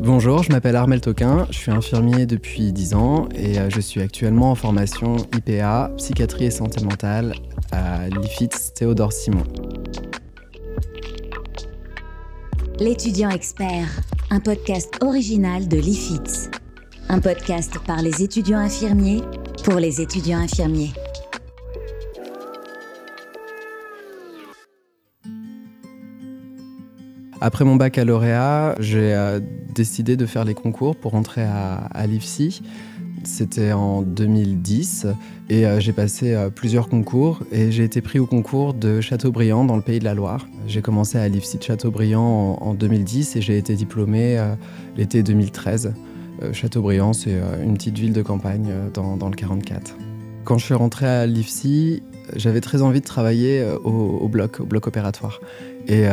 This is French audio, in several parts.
Bonjour, je m'appelle Armel Toquin, je suis infirmier depuis 10 ans et je suis actuellement en formation IPA, psychiatrie et santé mentale à l'IFITS Théodore Simon. L'étudiant expert, un podcast original de l'IFITS. Un podcast par les étudiants infirmiers pour les étudiants infirmiers. Après mon baccalauréat, j'ai décidé de faire les concours pour rentrer à l'IFSI. C'était en 2010 et j'ai passé plusieurs concours et j'ai été pris au concours de Châteaubriand dans le Pays de la Loire. J'ai commencé à l'IFSI de Châteaubriand en 2010 et j'ai été diplômé l'été 2013. Châteaubriand, c'est une petite ville de campagne dans le 44. Quand je suis rentré à l'IFSI, j'avais très envie de travailler au bloc opératoire. Et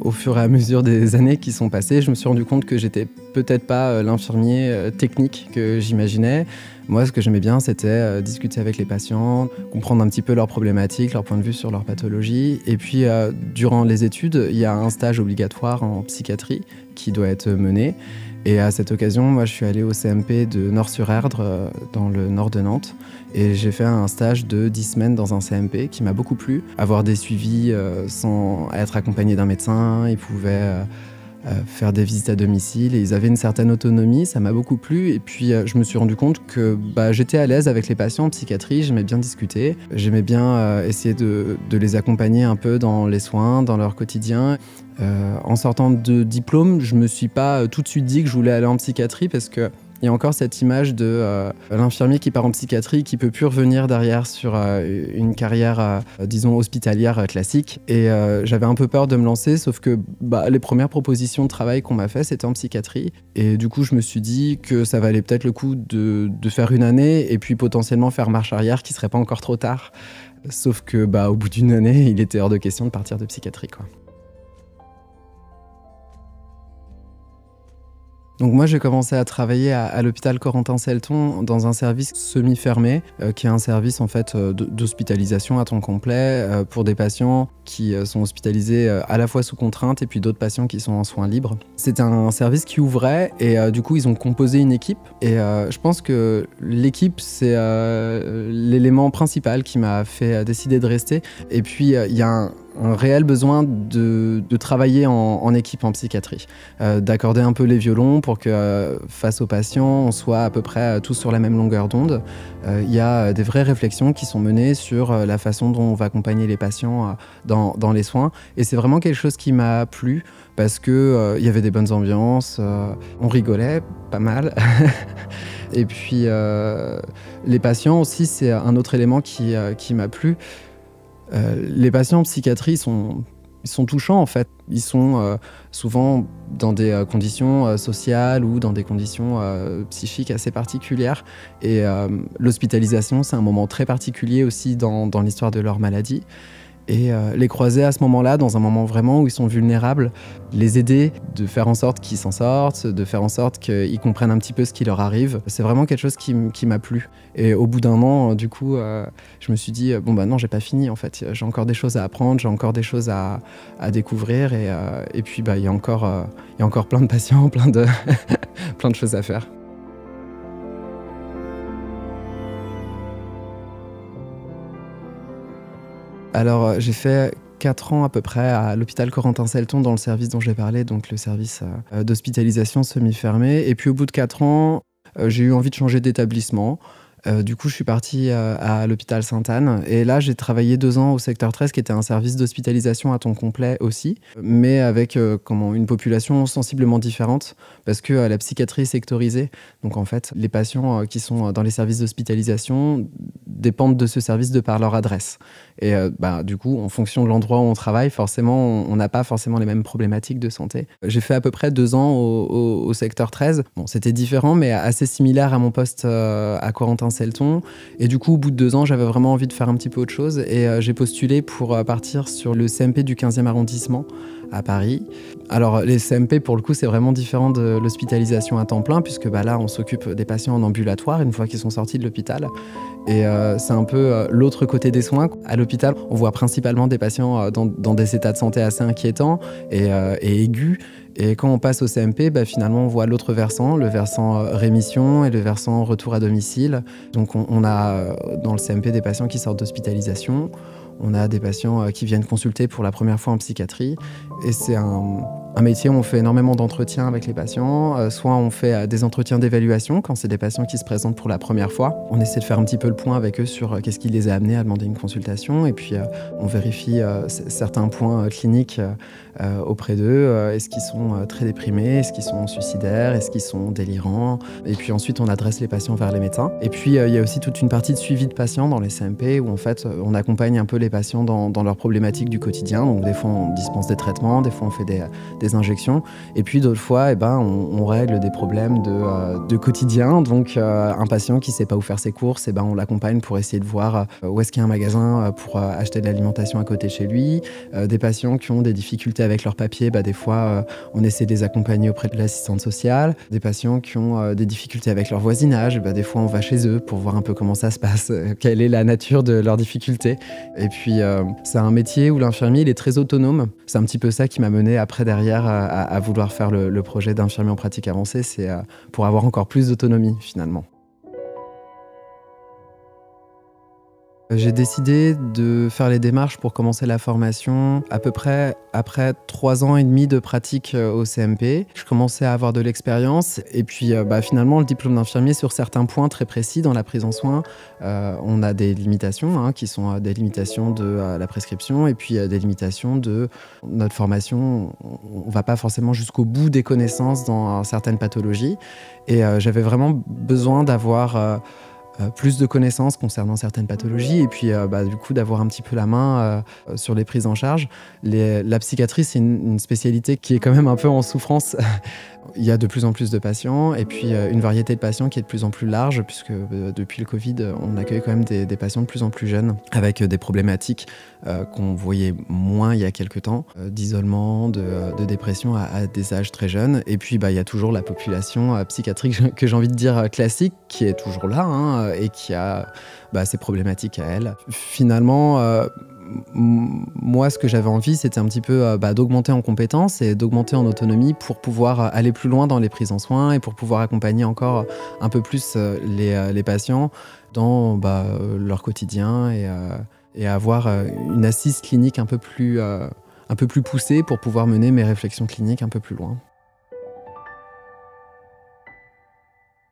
au fur et à mesure des années qui sont passées, je me suis rendu compte que j'étais peut-être pas l'infirmier technique que j'imaginais. Moi, ce que j'aimais bien, c'était discuter avec les patients, comprendre un petit peu leurs problématiques, leur point de vue sur leur pathologie. Et puis, durant les études, il y a un stage obligatoire en psychiatrie qui doit être mené. Et à cette occasion, moi, je suis allé au CMP de Nort-sur-Erdre, dans le nord de Nantes. Et j'ai fait un stage de 10 semaines dans un CMP qui m'a beaucoup plu. Avoir des suivis sans être accompagné d'un médecin, ils pouvaient faire des visites à domicile et ils avaient une certaine autonomie, ça m'a beaucoup plu. Et puis je me suis rendu compte que j'étais à l'aise avec les patients en psychiatrie, j'aimais bien discuter, j'aimais bien essayer de les accompagner un peu dans les soins, dans leur quotidien. En sortant de diplôme, je me suis pas tout de suite dit que je voulais aller en psychiatrie parce que il y a encore cette image de l'infirmier qui part en psychiatrie, qui peut plus revenir derrière sur une carrière, disons, hospitalière classique. Et j'avais un peu peur de me lancer, sauf que les premières propositions de travail qu'on m'a fait, c'était en psychiatrie. Et du coup, je me suis dit que ça valait peut-être le coup de faire une année et puis potentiellement faire marche arrière, qui serait pas encore trop tard. Sauf que au bout d'une année, il était hors de question de partir de psychiatrie, quoi. Donc moi, j'ai commencé à travailler à l'hôpital Corentin-Selton dans un service semi-fermé, qui est un service en fait d'hospitalisation à temps complet pour des patients qui sont hospitalisés à la fois sous contrainte et puis d'autres patients qui sont en soins libres. C'était un service qui ouvrait et du coup, ils ont composé une équipe. Et je pense que l'équipe, c'est l'élément principal qui m'a fait décider de rester. Et puis, il y a un réel besoin de travailler en équipe en psychiatrie, d'accorder un peu les violons pour que face aux patients, on soit à peu près tous sur la même longueur d'onde. Il y a des vraies réflexions qui sont menées sur la façon dont on va accompagner les patients dans les soins. Et c'est vraiment quelque chose qui m'a plu parce qu'il y avait des bonnes ambiances, on rigolait pas mal. Et puis les patients aussi, c'est un autre élément qui m'a plu. Les patients en psychiatrie ils sont touchants en fait. Ils sont souvent dans des conditions sociales ou dans des conditions psychiques assez particulières. Et l'hospitalisation, c'est un moment très particulier aussi dans l'histoire de leur maladie. Et les croiser à ce moment-là, dans un moment vraiment où ils sont vulnérables, les aider, de faire en sorte qu'ils s'en sortent, de faire en sorte qu'ils comprennent un petit peu ce qui leur arrive, c'est vraiment quelque chose qui m'a plu. Et au bout d'un an, du coup, je me suis dit, non, j'ai pas fini en fait, j'ai encore des choses à apprendre, j'ai encore des choses à découvrir et puis il y a encore plein de patients, plein de choses à faire. Alors, j'ai fait 4 ans à peu près à l'hôpital Corentin-Selton dans le service dont j'ai parlé, donc le service d'hospitalisation semi-fermé. Et puis au bout de 4 ans, j'ai eu envie de changer d'établissement. Du coup, je suis parti à l'hôpital Sainte-Anne. Et là, j'ai travaillé 2 ans au secteur 13, qui était un service d'hospitalisation à temps complet aussi, mais avec une population sensiblement différente, parce que la psychiatrie est sectorisée. Donc en fait, les patients qui sont dans les services d'hospitalisation dépendent de ce service de par leur adresse. Et du coup, en fonction de l'endroit où on travaille, forcément, on n'a pas forcément les mêmes problématiques de santé. J'ai fait à peu près 2 ans au secteur 13. Bon, c'était différent, mais assez similaire à mon poste à Corentin-Selton. Et du coup, au bout de 2 ans, j'avais vraiment envie de faire un petit peu autre chose. Et j'ai postulé pour partir sur le CMP du 15e arrondissement à Paris. Alors, les CMP, pour le coup, c'est vraiment différent de l'hospitalisation à temps plein, puisque là, on s'occupe des patients en ambulatoire une fois qu'ils sont sortis de l'hôpital. Et c'est un peu l'autre côté des soins. À l'hôpital, on voit principalement des patients dans des états de santé assez inquiétants et aigus. Et quand on passe au CMP, finalement, on voit l'autre versant, le versant rémission et le versant retour à domicile. Donc on a dans le CMP des patients qui sortent d'hospitalisation, on a des patients qui viennent consulter pour la première fois en psychiatrie. Et c'est un métier où on fait énormément d'entretiens avec les patients. Soit on fait des entretiens d'évaluation quand c'est des patients qui se présentent pour la première fois. On essaie de faire un petit peu le point avec eux sur qu'est-ce qui les a amenés à demander une consultation. Et puis on vérifie certains points cliniques auprès d'eux. Est-ce qu'ils sont très déprimés? Est-ce qu'ils sont suicidaires? Est-ce qu'ils sont délirants? Et puis ensuite, on adresse les patients vers les médecins. Et puis, il y a aussi toute une partie de suivi de patients dans les CMP où en fait, on accompagne un peu les patients dans leurs problématiques du quotidien. Donc des fois, on dispense des traitements, des fois, on fait des injections. Et puis d'autres fois, on règle des problèmes de quotidien. Donc un patient qui ne sait pas où faire ses courses, on l'accompagne pour essayer de voir où est-ce qu'il y a un magasin pour acheter de l'alimentation à côté de chez lui. Des patients qui ont des difficultés avec leurs papiers, des fois, on essaie de les accompagner auprès de l'assistante sociale. Des patients qui ont des difficultés avec leur voisinage, des fois, on va chez eux pour voir un peu comment ça se passe, quelle est la nature de leurs difficultés. Et puis, c'est un métier où l'infirmier, il est très autonome. C'est un petit peu ça qui m'a mené après derrière à vouloir faire le projet d'infirmier en pratique avancée, c'est pour avoir encore plus d'autonomie finalement. J'ai décidé de faire les démarches pour commencer la formation à peu près après 3 ans et demi de pratique au CMP. Je commençais à avoir de l'expérience et puis finalement le diplôme d'infirmier sur certains points très précis dans la prise en soin, on a des limitations qui sont des limitations de la prescription et puis des limitations de notre formation. On ne va pas forcément jusqu'au bout des connaissances dans certaines pathologies et j'avais vraiment besoin d'avoir plus de connaissances concernant certaines pathologies et puis du coup d'avoir un petit peu la main sur les prises en charge. La psychiatrie, c'est une spécialité qui est quand même un peu en souffrance. Il y a de plus en plus de patients et puis une variété de patients qui est de plus en plus large puisque depuis le Covid, on accueille quand même des patients de plus en plus jeunes avec des problématiques qu'on voyait moins il y a quelques temps, d'isolement, de dépression à des âges très jeunes. Et puis il y a toujours la population psychiatrique que j'ai envie de dire classique qui est toujours là et qui a ses problématiques à elle. Finalement, moi, ce que j'avais envie, c'était un petit peu d'augmenter en compétences et d'augmenter en autonomie pour pouvoir aller plus loin dans les prises en soins et pour pouvoir accompagner encore un peu plus les patients dans leur quotidien et avoir une assise clinique un peu plus poussée pour pouvoir mener mes réflexions cliniques un peu plus loin.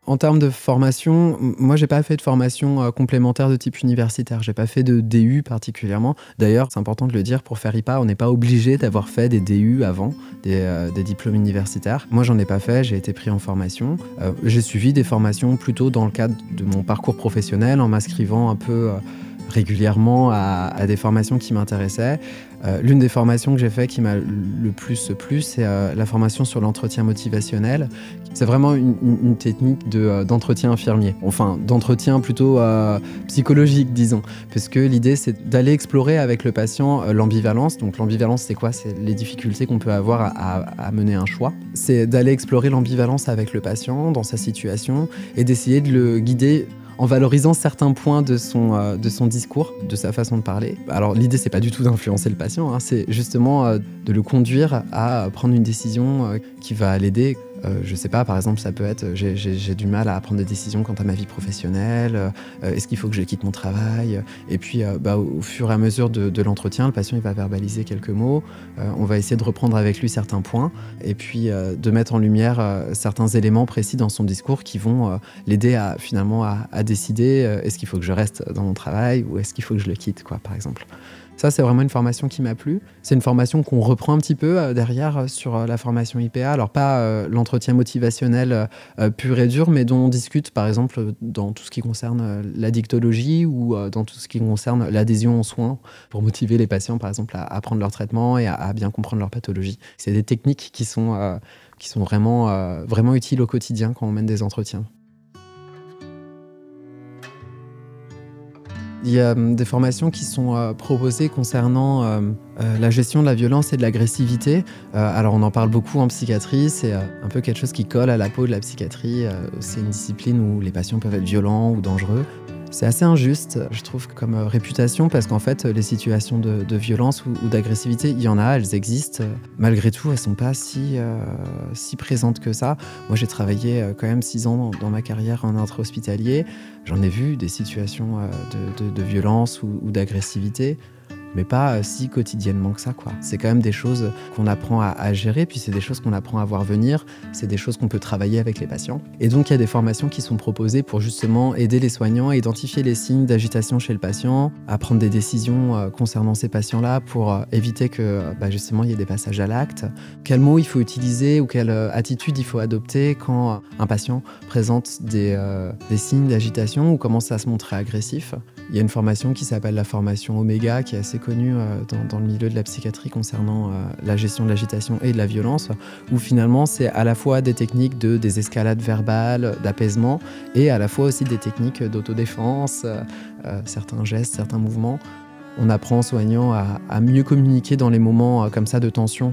En termes de formation, moi, j'ai pas fait de formation complémentaire de type universitaire. J'ai pas fait de DU particulièrement. D'ailleurs, c'est important de le dire, pour faire IPA, on n'est pas obligé d'avoir fait des DU avant, des diplômes universitaires. Moi, j'en ai pas fait, j'ai été pris en formation. J'ai suivi des formations plutôt dans le cadre de mon parcours professionnel, en m'inscrivant un peu régulièrement à des formations qui m'intéressaient. L'une des formations que j'ai fait qui m'a le plus plu, c'est la formation sur l'entretien motivationnel. C'est vraiment une technique d'entretien infirmier, enfin d'entretien plutôt psychologique, disons, parce que l'idée, c'est d'aller explorer avec le patient l'ambivalence. Donc l'ambivalence, c'est quoi? C'est les difficultés qu'on peut avoir à mener un choix. C'est d'aller explorer l'ambivalence avec le patient dans sa situation et d'essayer de le guider en valorisant certains points de son discours, de sa façon de parler. Alors l'idée, c'est pas du tout d'influencer le patient, c'est justement de le conduire à prendre une décision qui va l'aider. Je sais pas, par exemple, ça peut être j'ai du mal à prendre des décisions quant à ma vie professionnelle, est-ce qu'il faut que je quitte mon travail? Et puis au fur et à mesure de l'entretien, le patient il va verbaliser quelques mots, on va essayer de reprendre avec lui certains points et puis de mettre en lumière certains éléments précis dans son discours qui vont l'aider finalement à décider est-ce qu'il faut que je reste dans mon travail ou est-ce qu'il faut que je le quitte, par exemple. Ça, c'est vraiment une formation qui m'a plu. C'est une formation qu'on reprend un petit peu derrière sur la formation IPA. Alors, pas l'entretien motivationnel pur et dur, mais dont on discute, par exemple, dans tout ce qui concerne la dictologie ou dans tout ce qui concerne l'adhésion aux soins pour motiver les patients, par exemple, à prendre leur traitement et à bien comprendre leur pathologie. C'est des techniques qui sont vraiment utiles au quotidien quand on mène des entretiens. Il y a des formations qui sont proposées concernant la gestion de la violence et de l'agressivité. Alors on en parle beaucoup en psychiatrie, c'est un peu quelque chose qui colle à la peau de la psychiatrie. C'est une discipline où les patients peuvent être violents ou dangereux. C'est assez injuste, je trouve, comme réputation, parce qu'en fait, les situations de violence ou d'agressivité, il y en a, elles existent. Malgré tout, elles ne sont pas si présentes que ça. Moi, j'ai travaillé quand même 6 ans dans ma carrière en intra-hospitalier. J'en ai vu des situations de violence ou d'agressivité, mais pas si quotidiennement que ça, quoi. C'est quand même des choses qu'on apprend à gérer, puis c'est des choses qu'on apprend à voir venir, c'est des choses qu'on peut travailler avec les patients. Et donc, il y a des formations qui sont proposées pour justement aider les soignants à identifier les signes d'agitation chez le patient, à prendre des décisions concernant ces patients-là pour éviter que justement il y ait des passages à l'acte. Quels mots il faut utiliser ou quelle attitude il faut adopter quand un patient présente des signes d'agitation ou commence à se montrer agressif. Il y a une formation qui s'appelle la formation Oméga, qui est assez connue dans le milieu de la psychiatrie concernant la gestion de l'agitation et de la violence, où finalement c'est à la fois des techniques de désescalade verbale, d'apaisement, et à la fois aussi des techniques d'autodéfense, certains gestes, certains mouvements. On apprend aux soignants à mieux communiquer dans les moments comme ça de tension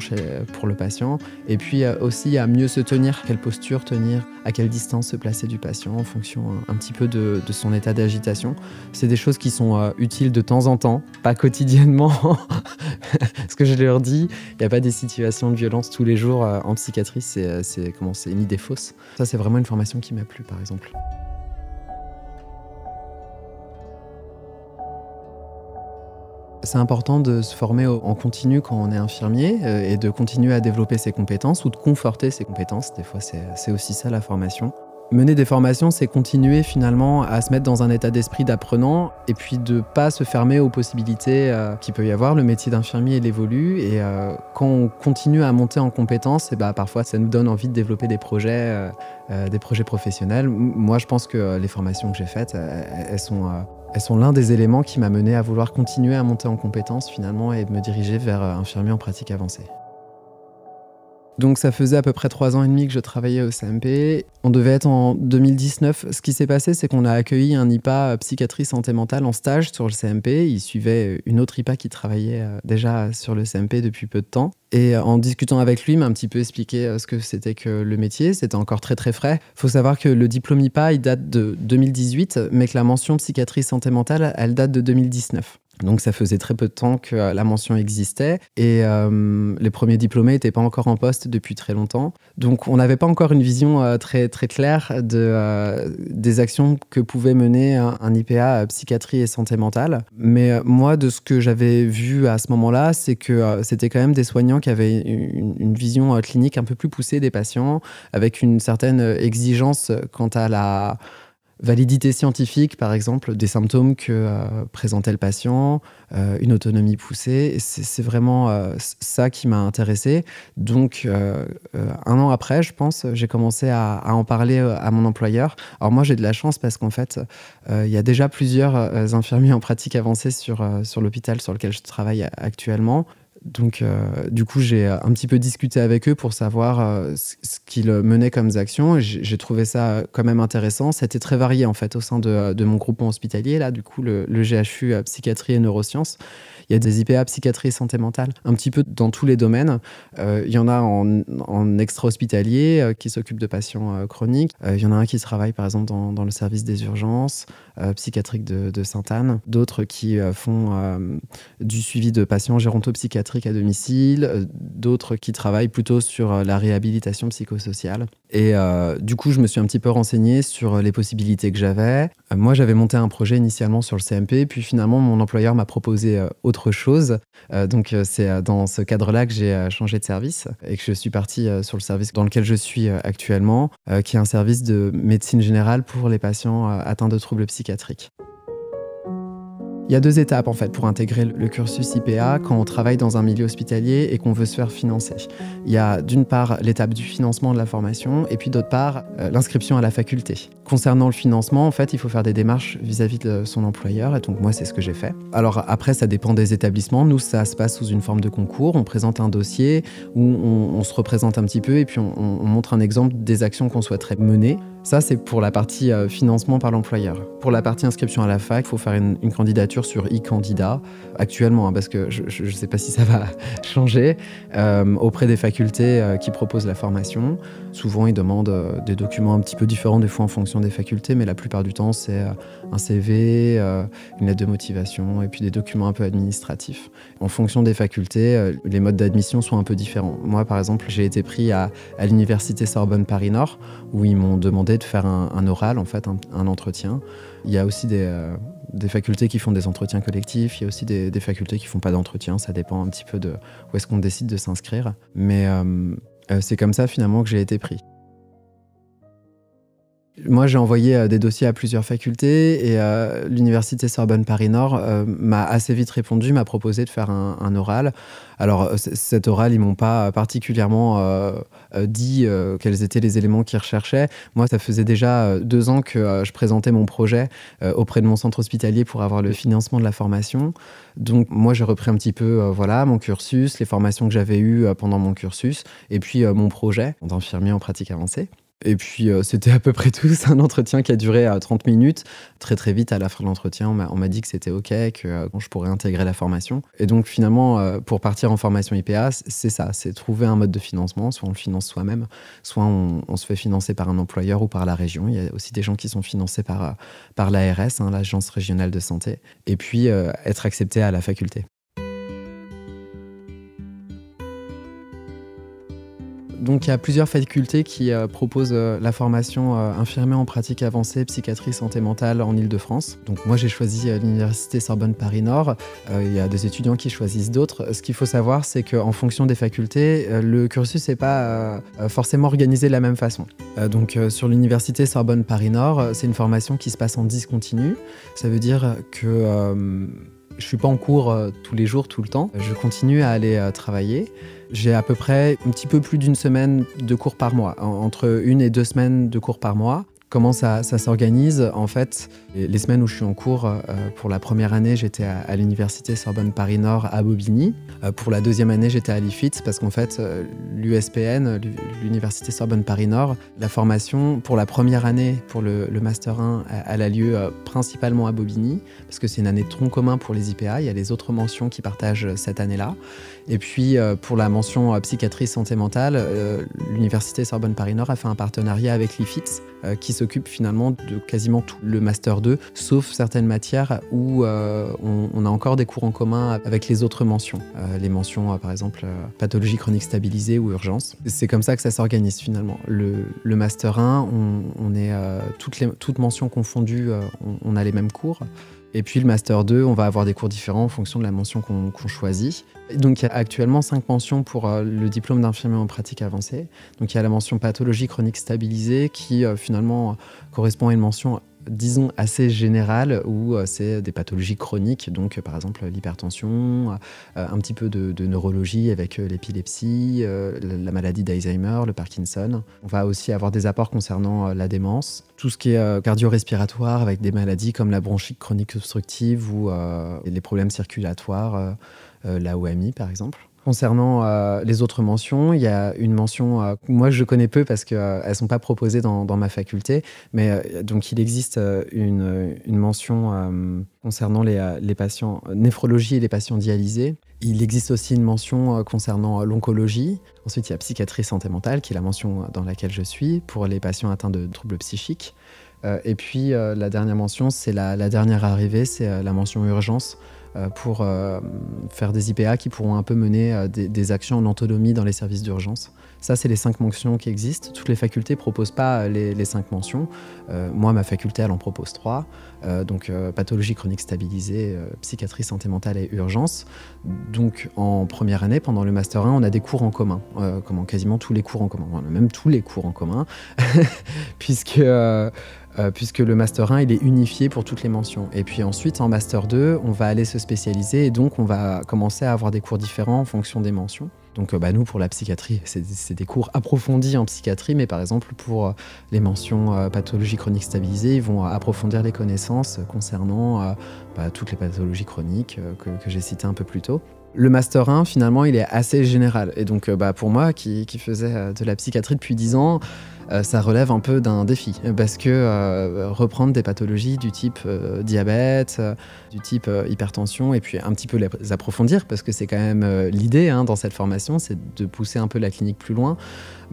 pour le patient, et puis aussi à mieux se tenir, quelle posture tenir, à quelle distance se placer du patient en fonction un petit peu de son état d'agitation. C'est des choses qui sont utiles de temps en temps, pas quotidiennement. Ce que je leur dis, il n'y a pas des situations de violence tous les jours en psychiatrie, c'est une idée fausse. Ça, c'est vraiment une formation qui m'a plu, par exemple. C'est important de se former en continu quand on est infirmier et de continuer à développer ses compétences ou de conforter ses compétences. Des fois, c'est aussi ça la formation. Mener des formations, c'est continuer finalement à se mettre dans un état d'esprit d'apprenant et puis de ne pas se fermer aux possibilités qu'il peut y avoir. Le métier d'infirmier, il évolue et quand on continue à monter en compétences, parfois ça nous donne envie de développer des projets professionnels. Moi, je pense que les formations que j'ai faites, elles sont l'un des éléments qui m'a mené à vouloir continuer à monter en compétences finalement et de me diriger vers infirmier en pratique avancée. Donc ça faisait à peu près 3 ans et demi que je travaillais au CMP. On devait être en 2019. Ce qui s'est passé, c'est qu'on a accueilli un IPA psychiatrie santé mentale en stage sur le CMP. Il suivait une autre IPA qui travaillait déjà sur le CMP depuis peu de temps. Et en discutant avec lui, il m'a un petit peu expliqué ce que c'était que le métier. C'était encore très très frais. Il faut savoir que le diplôme IPA, il date de 2018, mais que la mention psychiatrie santé mentale, elle date de 2019. Donc ça faisait très peu de temps que la mention existait et les premiers diplômés n'étaient pas encore en poste depuis très longtemps. Donc on n'avait pas encore une vision très, très claire des actions que pouvait mener un IPA psychiatrie et santé mentale. Mais moi, de ce que j'avais vu à ce moment-là, c'est que c'était quand même des soignants qui avaient une vision clinique un peu plus poussée des patients, avec une certaine exigence quant à la validité scientifique, par exemple, des symptômes que présentait le patient, une autonomie poussée. C'est vraiment ça qui m'a intéressé. Donc, 1 an après, je pense, j'ai commencé à en parler à mon employeur. Alors moi, j'ai de la chance parce qu'en fait, il y a déjà plusieurs infirmiers en pratique avancée sur l'hôpital sur lequel je travaille actuellement. Donc, du coup, j'ai un petit peu discuté avec eux pour savoir ce qu'ils menaient comme actions. Et j'ai trouvé ça quand même intéressant. C'était très varié, en fait, au sein de mon groupement hospitalier. Là, du coup, le GHU psychiatrie et neurosciences. Il y a des IPA psychiatrie et santé mentale, un petit peu dans tous les domaines. Il y en a en extra-hospitalier qui s'occupent de patients chroniques. Il y en a un qui travaille, par exemple, dans le service des urgences psychiatriques de Sainte-Anne. D'autres qui font du suivi de patients gérontopsychiatriques à domicile. D'autres qui travaillent plutôt sur la réhabilitation psychosociale. Et du coup, je me suis un petit peu renseigné sur les possibilités que j'avais. Moi, j'avais monté un projet initialement sur le CMP, puis finalement, mon employeur m'a proposé autre chose. Donc, c'est dans ce cadre-là que j'ai changé de service et que je suis parti sur le service dans lequel je suis actuellement, qui est un service de médecine générale pour les patients atteints de troubles psychiatriques. Il y a 2 étapes en fait pour intégrer le cursus IPA quand on travaille dans un milieu hospitalier et qu'on veut se faire financer. Il y a d'une part l'étape du financement de la formation et puis d'autre part l'inscription à la faculté. Concernant le financement, en fait, il faut faire des démarches vis-à-vis de son employeur et donc moi c'est ce que j'ai fait. Alors après ça dépend des établissements. Nous ça se passe sous une forme de concours. On présente un dossier où on se représente un petit peu et puis on montre un exemple des actions qu'on souhaiterait mener. Ça, c'est pour la partie financement par l'employeur. Pour la partie inscription à la fac, il faut faire une candidature sur e-candidat, actuellement, parce que je ne sais pas si ça va changer, auprès des facultés qui proposent la formation. Souvent, ils demandent des documents un petit peu différents, des fois en fonction des facultés, mais la plupart du temps, c'est un CV, une lettre de motivation et puis des documents un peu administratifs. En fonction des facultés, les modes d'admission sont un peu différents. Moi, par exemple, j'ai été pris à l'université Sorbonne Paris-Nord, où ils m'ont demandé de faire un oral, en fait, un entretien. Il y a aussi des facultés qui font des entretiens collectifs, il y a aussi des facultés qui font pas d'entretien, ça dépend un petit peu de où est-ce qu'on décide de s'inscrire. Mais c'est comme ça finalement que j'ai été pris. Moi, j'ai envoyé des dossiers à plusieurs facultés et l'université Sorbonne Paris-Nord m'a assez vite répondu, m'a proposé de faire un oral. Alors, cet oral, ils m'ont pas particulièrement dit quels étaient les éléments qu'ils recherchaient. Moi, ça faisait déjà 2 ans que je présentais mon projet auprès de mon centre hospitalier pour avoir le financement de la formation. Donc, moi, j'ai repris un petit peu mon cursus, les formations que j'avais eues pendant mon cursus et puis mon projet d'infirmier en pratique avancée. Et puis, c'était à peu près tout. C'est un entretien qui a duré 30 minutes. Très, très vite, à la fin de l'entretien, on m'a dit que c'était OK, que je pourrais intégrer la formation. Et donc, finalement, pour partir en formation IPA, c'est ça, c'est trouver un mode de financement. Soit on le finance soi-même, soit on se fait financer par un employeur ou par la région. Il y a aussi des gens qui sont financés par l'ARS, l'Agence régionale de santé. Et puis, être accepté à la faculté. Donc, il y a plusieurs facultés qui proposent la formation infirmier en pratique avancée, psychiatrie, santé mentale en Ile-de-France. Donc, moi, j'ai choisi l'université Sorbonne Paris-Nord. Il y a des étudiants qui choisissent d'autres. Ce qu'il faut savoir, c'est qu'en fonction des facultés, le cursus n'est pas forcément organisé de la même façon. Donc, sur l'université Sorbonne Paris-Nord, c'est une formation qui se passe en discontinu. Ça veut dire que je ne suis pas en cours tous les jours, tout le temps. Je continue à aller travailler. J'ai à peu près un petit peu plus d'1 semaine de cours par mois, entre 1 et 2 semaines de cours par mois. Comment ça s'organise? En fait, les semaines où je suis en cours, pour la première année, j'étais à l'université Sorbonne Paris-Nord à Bobigny. Pour la deuxième année, j'étais à l'IFITS parce qu'en fait, l'USPN, l'université Sorbonne Paris-Nord, la formation pour la première année, pour le Master 1, elle a lieu principalement à Bobigny parce que c'est une année de tronc commun pour les IPA. Il y a les autres mentions qui partagent cette année-là. Et puis, pour la mention psychiatrie santé mentale, l'université Sorbonne Paris-Nord a fait un partenariat avec l'IFITS qui s'occupe finalement de quasiment tout le Master 2, sauf certaines matières où on a encore des cours en commun avec les autres mentions. Les mentions, par exemple, pathologie chronique stabilisée ou urgence. C'est comme ça que ça s'organise finalement. Le Master 1, on est toutes mentions confondues, on a les mêmes cours. Et puis le Master 2, on va avoir des cours différents en fonction de la mention qu'on choisit. Donc il y a actuellement 5 mentions pour le diplôme d'infirmier en pratique avancée. Donc il y a la mention pathologie chronique stabilisée qui finalement correspond à une mention, disons, assez générale où c'est des pathologies chroniques, donc par exemple l'hypertension, un petit peu de neurologie avec l'épilepsie, la maladie d'Alzheimer, le Parkinson. On va aussi avoir des apports concernant la démence, tout ce qui est cardio-respiratoire avec des maladies comme la bronchite chronique obstructive ou les problèmes circulatoires, la OMI par exemple. Concernant les autres mentions, il y a une mention que moi je connais peu parce qu'elles ne sont pas proposées dans ma faculté, mais donc il existe une mention concernant les patients néphrologie et les patients dialysés. Il existe aussi une mention concernant l'oncologie. Ensuite, il y a psychiatrie santé mentale, qui est la mention dans laquelle je suis, pour les patients atteints de troubles psychiques. Et puis la dernière mention, c'est la dernière arrivée, c'est la mention urgence, pour faire des IPA qui pourront un peu mener des actions en autonomie dans les services d'urgence. Ça, c'est les 5 mentions qui existent. Toutes les facultés ne proposent pas les 5 mentions. Moi, ma faculté, elle en propose 3. Donc, pathologie chronique stabilisée, psychiatrie, santé mentale et urgence. Donc, en première année, pendant le Master 1, on a des cours en commun. Quasiment tous les cours en commun. On a même tous les cours en commun. puisque le Master 1, il est unifié pour toutes les mentions. Et puis ensuite, en Master 2, on va aller se spécialiser et donc on va commencer à avoir des cours différents en fonction des mentions. Donc nous, pour la psychiatrie, c'est des cours approfondis en psychiatrie, mais par exemple, pour les mentions pathologie chronique stabilisée, ils vont approfondir les connaissances concernant toutes les pathologies chroniques que j'ai citées un peu plus tôt. Le Master 1, finalement, il est assez général. Et donc, pour moi, qui faisais de la psychiatrie depuis 10 ans, ça relève un peu d'un défi parce que reprendre des pathologies du type diabète, du type hypertension et puis un petit peu les approfondir parce que c'est quand même l'idée dans cette formation, c'est de pousser un peu la clinique plus loin.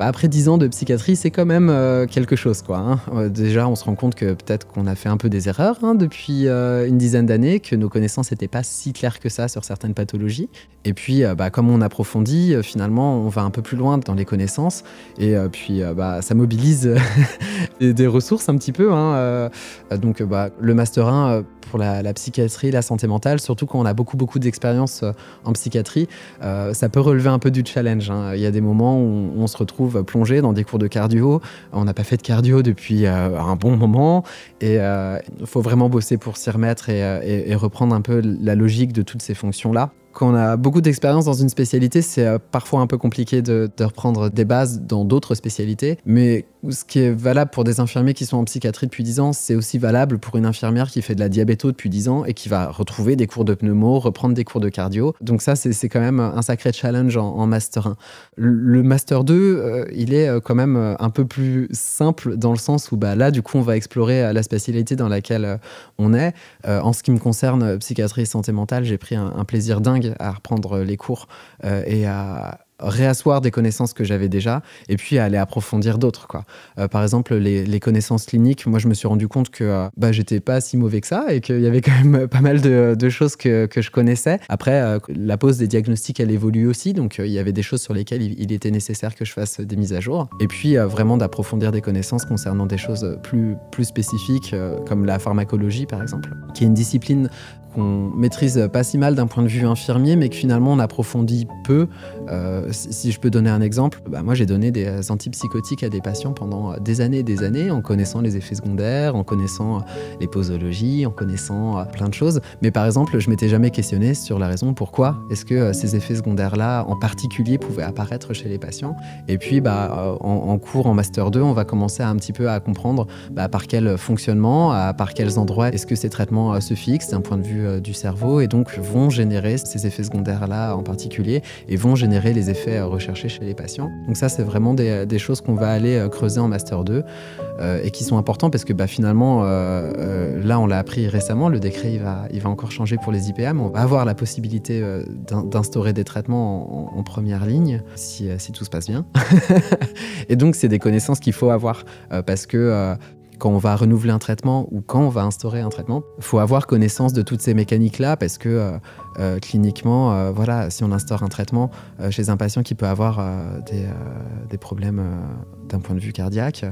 Après 10 ans de psychiatrie, c'est quand même quelque chose, quoi. Déjà, on se rend compte que peut-être qu'on a fait un peu des erreurs depuis une dizaine d'années, que nos connaissances n'étaient pas si claires que ça sur certaines pathologies. Et puis, comme on approfondit, finalement, on va un peu plus loin dans les connaissances. Et puis, ça mobilise des ressources un petit peu. Donc, le Master 1 pour la psychiatrie, la santé mentale, surtout quand on a beaucoup d'expérience en psychiatrie, ça peut relever un peu du challenge. Il y a des moments où on se retrouve plongé dans des cours de cardio. On n'a pas fait de cardio depuis un bon moment et il faut vraiment bosser pour s'y remettre et reprendre un peu la logique de toutes ces fonctions-là. Quand on a beaucoup d'expérience dans une spécialité, c'est parfois un peu compliqué de reprendre des bases dans d'autres spécialités. Mais ce qui est valable pour des infirmiers qui sont en psychiatrie depuis 10 ans, c'est aussi valable pour une infirmière qui fait de la diabéto depuis 10 ans et qui va retrouver des cours de pneumo, reprendre des cours de cardio. Donc ça, c'est quand même un sacré challenge en Master 1. Le Master 2, il est quand même un peu plus simple dans le sens où là, du coup, on va explorer la spécialité dans laquelle on est. En ce qui me concerne, psychiatrie et santé mentale, j'ai pris un plaisir dingue à reprendre les cours et à réasseoir des connaissances que j'avais déjà et puis à aller approfondir d'autres, quoi. Par exemple, les connaissances cliniques, moi je me suis rendu compte que j'étais pas si mauvais que ça et qu'il y avait quand même pas mal de choses que je connaissais. Après, la pose des diagnostics, elle évolue aussi, donc il y avait des choses sur lesquelles il était nécessaire que je fasse des mises à jour. Et puis vraiment d'approfondir des connaissances concernant des choses plus spécifiques, comme la pharmacologie par exemple, qui est une discipline qu'on maîtrise pas si mal d'un point de vue infirmier, mais que finalement on approfondit peu. Si je peux donner un exemple, moi j'ai donné des antipsychotiques à des patients pendant des années, en connaissant les effets secondaires, en connaissant les posologies, en connaissant plein de choses. Mais par exemple, je m'étais jamais questionné sur la raison pourquoi est-ce que ces effets secondaires-là, en particulier, pouvaient apparaître chez les patients. Et puis, en cours, en Master 2, on va commencer un petit peu à comprendre par quel fonctionnement, par quels endroits est-ce que ces traitements se fixent d'un point de vue du cerveau et donc vont générer ces effets secondaires-là en particulier et vont générer les effets recherchés chez les patients. Donc ça, c'est vraiment des choses qu'on va aller creuser en Master 2 et qui sont importants parce que finalement, là, on l'a appris récemment, le décret, il va encore changer pour les IPM. On va avoir la possibilité d'instaurer des traitements en première ligne si tout se passe bien. Et donc, c'est des connaissances qu'il faut avoir parce que quand on va renouveler un traitement ou quand on va instaurer un traitement, il faut avoir connaissance de toutes ces mécaniques-là parce que cliniquement, si on instaure un traitement chez un patient qui peut avoir des problèmes d'un point de vue cardiaque,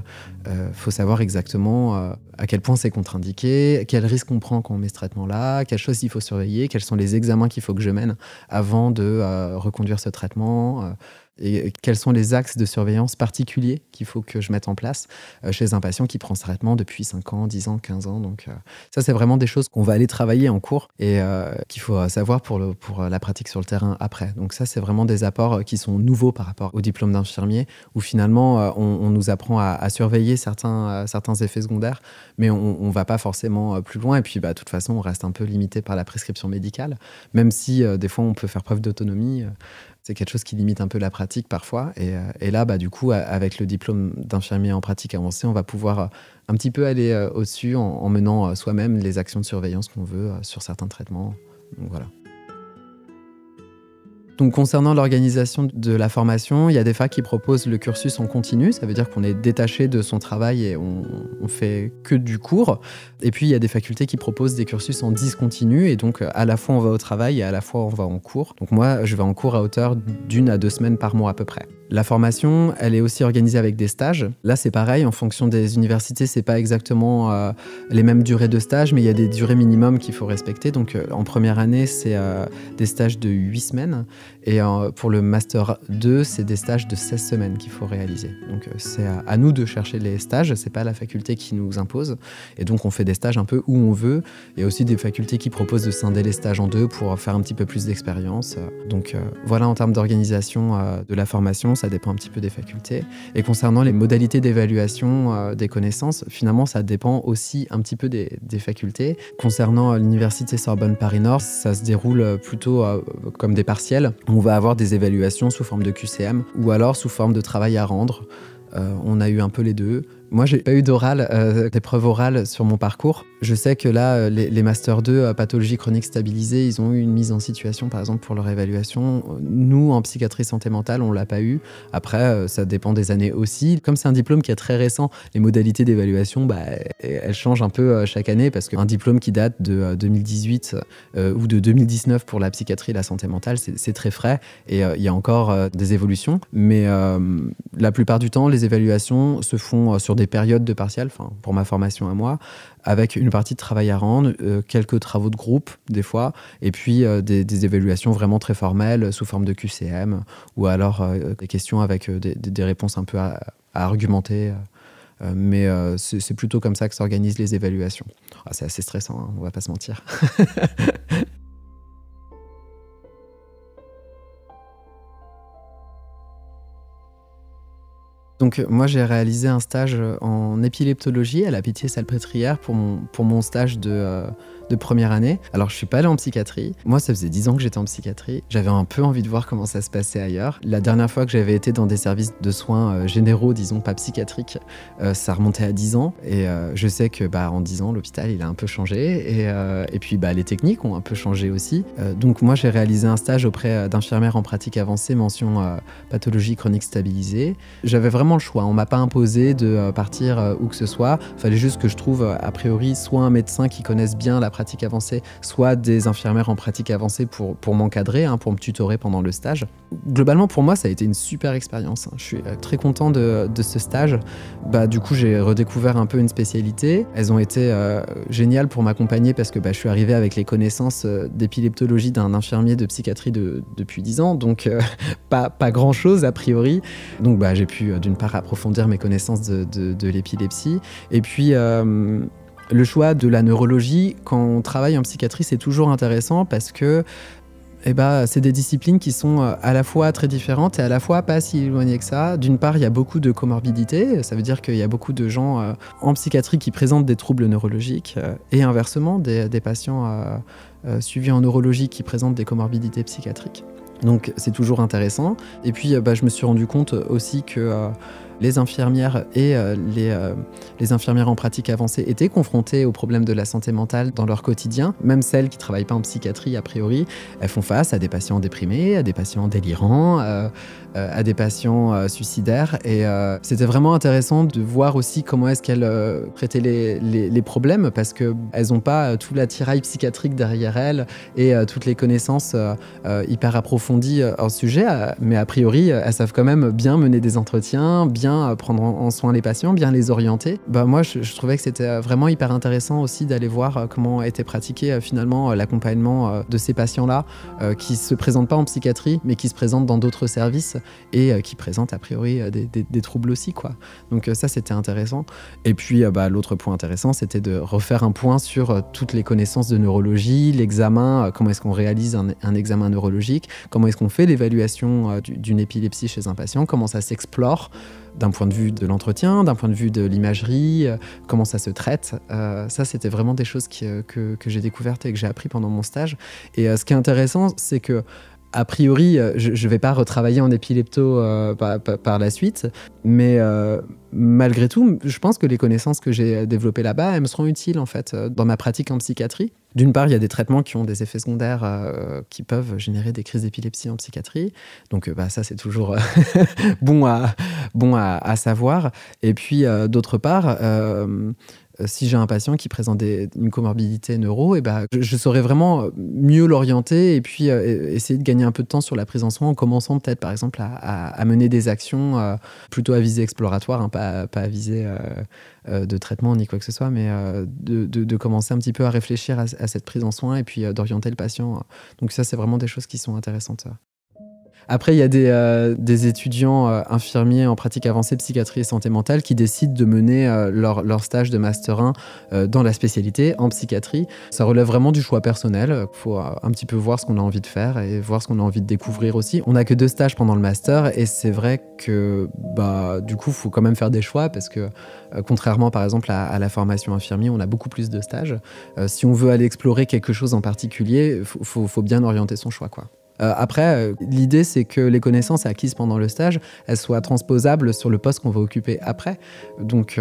faut savoir exactement à quel point c'est contre-indiqué, quel risque on prend quand on met ce traitement-là, quelles choses il faut surveiller, quels sont les examens qu'il faut que je mène avant de reconduire ce traitement. Et quels sont les axes de surveillance particuliers qu'il faut que je mette en place chez un patient qui prend ce traitement depuis 5 ans, 10 ans, 15 ans. Donc ça, c'est vraiment des choses qu'on va aller travailler en cours et qu'il faut savoir pour la pratique sur le terrain après. Donc ça, c'est vraiment des apports qui sont nouveaux par rapport au diplôme d'infirmier où finalement, on nous apprend à surveiller certains effets secondaires, mais on ne va pas forcément plus loin. Et puis, de toute façon, on reste un peu limité par la prescription médicale, même si des fois, on peut faire preuve d'autonomie. C'est quelque chose qui limite un peu la pratique parfois. Et là, du coup, avec le diplôme d'infirmier en pratique avancée, on va pouvoir un petit peu aller au-dessus en menant soi-même les actions de surveillance qu'on veut sur certains traitements. Donc voilà. Donc, concernant l'organisation de la formation, il y a des facs qui proposent le cursus en continu. Ça veut dire qu'on est détaché de son travail et on fait que du cours. Et puis, il y a des facultés qui proposent des cursus en discontinu. Et donc, à la fois, on va au travail et à la fois, on va en cours. Donc, moi, je vais en cours à hauteur d'1 à 2 semaines par mois à peu près. La formation, elle est aussi organisée avec des stages. Là, c'est pareil, en fonction des universités, c'est pas exactement les mêmes durées de stage, mais il y a des durées minimum qu'il faut respecter. Donc, en première année, c'est des stages de 8 semaines. Et pour le Master 2, c'est des stages de 16 semaines qu'il faut réaliser. Donc, c'est à nous de chercher les stages, c'est pas la faculté qui nous impose. Et donc, on fait des stages un peu où on veut. Il y a aussi des facultés qui proposent de scinder les stages en 2 pour faire un petit peu plus d'expérience. Donc, voilà, en termes d'organisation de la formation, ça dépend un petit peu des facultés. Et concernant les modalités d'évaluation des connaissances, finalement, ça dépend aussi un petit peu des facultés. Concernant l'université Sorbonne Paris-Nord, ça se déroule plutôt comme des partiels. On va avoir des évaluations sous forme de QCM ou alors sous forme de travail à rendre. On a eu un peu les deux. Moi, j'ai pas eu d'épreuve orale sur mon parcours. Je sais que là, les Master 2 pathologie chronique stabilisée, ils ont eu une mise en situation, par exemple, pour leur évaluation. Nous, en psychiatrie santé mentale, on l'a pas eu. Après, ça dépend des années aussi. Comme c'est un diplôme qui est très récent, les modalités d'évaluation, elles changent un peu chaque année, parce qu'un diplôme qui date de 2018 ou de 2019 pour la psychiatrie et la santé mentale, c'est très frais et il y a encore des évolutions. Mais la plupart du temps, les évaluations se font sur des périodes de partiels, pour ma formation à moi, avec une partie de travail à rendre, quelques travaux de groupe des fois, et puis des évaluations vraiment très formelles sous forme de QCM, ou alors des questions avec des réponses un peu à argumenter. Mais c'est plutôt comme ça que s'organisent les évaluations. C'est assez stressant, hein, on va pas se mentir. Donc moi j'ai réalisé un stage en épileptologie à la Pitié-Salpêtrière pour mon stage de première année. Alors je suis pas allé en psychiatrie. Moi ça faisait 10 ans que j'étais en psychiatrie. J'avais un peu envie de voir comment ça se passait ailleurs. La dernière fois que j'avais été dans des services de soins généraux, disons pas psychiatriques, ça remontait à 10 ans. Et je sais que en 10 ans l'hôpital il a un peu changé et puis les techniques ont un peu changé aussi. Donc moi j'ai réalisé un stage auprès d'infirmières en pratique avancée mention pathologie chronique stabilisée. J'avais vraiment le choix, on m'a pas imposé de partir où que ce soit. Il fallait juste que je trouve a priori soit un médecin qui connaisse bien la pratique avancée, soit des infirmières en pratique avancée pour m'encadrer, pour me tutorer pendant le stage. Globalement pour moi ça a été une super expérience. Je suis très content de ce stage. Du coup j'ai redécouvert un peu une spécialité. Elles ont été géniales pour m'accompagner parce que je suis arrivé avec les connaissances d'épileptologie d'un infirmier de psychiatrie depuis 10 ans, donc pas grand chose a priori. Donc j'ai pu d'une part approfondir mes connaissances de l'épilepsie. Et puis, le choix de la neurologie, quand on travaille en psychiatrie, c'est toujours intéressant parce que c'est des disciplines qui sont à la fois très différentes et à la fois pas si éloignées que ça. D'une part, il y a beaucoup de comorbidités. Ça veut dire qu'il y a beaucoup de gens en psychiatrie qui présentent des troubles neurologiques et inversement, des patients suivis en neurologie qui présentent des comorbidités psychiatriques. Donc c'est toujours intéressant. Et puis je me suis rendu compte aussi que les infirmières et les infirmières en pratique avancée étaient confrontées aux problèmes de la santé mentale dans leur quotidien. Même celles qui ne travaillent pas en psychiatrie, a priori, elles font face à des patients déprimés, à des patients délirants, à des patients suicidaires. Et c'était vraiment intéressant de voir aussi comment est-ce qu'elles traitaient les problèmes, parce qu'elles n'ont pas tout l'attirail psychiatrique derrière elles et toutes les connaissances hyper approfondies en sujet. Mais a priori, elles savent quand même bien mener des entretiens, bien prendre en soin les patients, bien les orienter. Moi, je trouvais que c'était vraiment hyper intéressant aussi d'aller voir comment était pratiqué finalement l'accompagnement de ces patients-là qui ne se présentent pas en psychiatrie, mais qui se présentent dans d'autres services et qui présentent a priori des troubles aussi, quoi. Donc ça, c'était intéressant. Et puis, l'autre point intéressant, c'était de refaire un point sur toutes les connaissances de neurologie, l'examen, comment est-ce qu'on réalise un examen neurologique, comment est-ce qu'on fait l'évaluation d'une épilepsie chez un patient, comment ça s'explore d'un point de vue de l'entretien, d'un point de vue de l'imagerie, comment ça se traite. Ça, c'était vraiment des choses que j'ai découvertes et que j'ai appris pendant mon stage. Et ce qui est intéressant, c'est que a priori, je ne vais pas retravailler en épilepto par la suite, mais malgré tout, je pense que les connaissances que j'ai développées là-bas, elles me seront utiles en fait dans ma pratique en psychiatrie. D'une part, il y a des traitements qui ont des effets secondaires qui peuvent générer des crises d'épilepsie en psychiatrie. Donc ça, c'est toujours bon à savoir. Et puis, d'autre part, si j'ai un patient qui présente une comorbidité neuro, je saurais vraiment mieux l'orienter et puis essayer de gagner un peu de temps sur la prise en soin en commençant peut-être par exemple à mener des actions plutôt à visée exploratoire, pas à visée de traitement ni quoi que ce soit, mais de commencer un petit peu à réfléchir à cette prise en soin et puis d'orienter le patient. Donc ça, c'est vraiment des choses qui sont intéressantes. Après, il y a des étudiants infirmiers en pratique avancée psychiatrie et santé mentale qui décident de mener leur stage de Master 1 dans la spécialité en psychiatrie. Ça relève vraiment du choix personnel. Il faut un petit peu voir ce qu'on a envie de faire et voir ce qu'on a envie de découvrir aussi. On n'a que 2 stages pendant le Master et c'est vrai que du coup, il faut quand même faire des choix parce que contrairement par exemple à la formation infirmier, on a beaucoup plus de stages. Si on veut aller explorer quelque chose en particulier, il faut bien orienter son choix, quoi. Après, l'idée, c'est que les connaissances acquises pendant le stage, elles soient transposables sur le poste qu'on va occuper après. Donc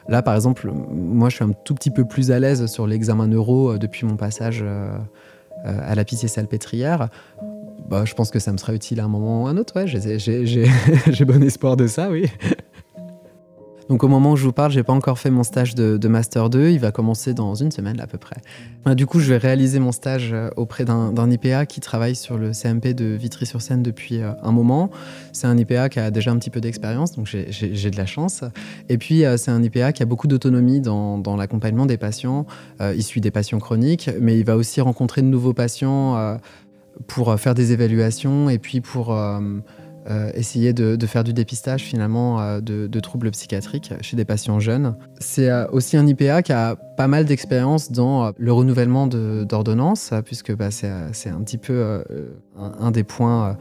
là, par exemple, moi, je suis un tout petit peu plus à l'aise sur l'examen neuro depuis mon passage à la Pitié-Salpêtrière. Je pense que ça me sera utile à un moment ou à un autre. Ouais, j'ai bon espoir de ça, oui. Donc au moment où je vous parle, j'ai pas encore fait mon stage de Master 2, il va commencer dans une semaine à peu près. Du coup, je vais réaliser mon stage auprès d'un IPA qui travaille sur le CMP de Vitry-sur-Seine depuis un moment. C'est un IPA qui a déjà un petit peu d'expérience, donc j'ai de la chance. Et puis c'est un IPA qui a beaucoup d'autonomie dans l'accompagnement des patients. Il suit des patients chroniques, mais il va aussi rencontrer de nouveaux patients pour faire des évaluations et puis pour essayer de faire du dépistage finalement de troubles psychiatriques chez des patients jeunes. C'est aussi un IPA qui a pas mal d'expérience dans le renouvellement d'ordonnances, puisque c'est un petit peu un des points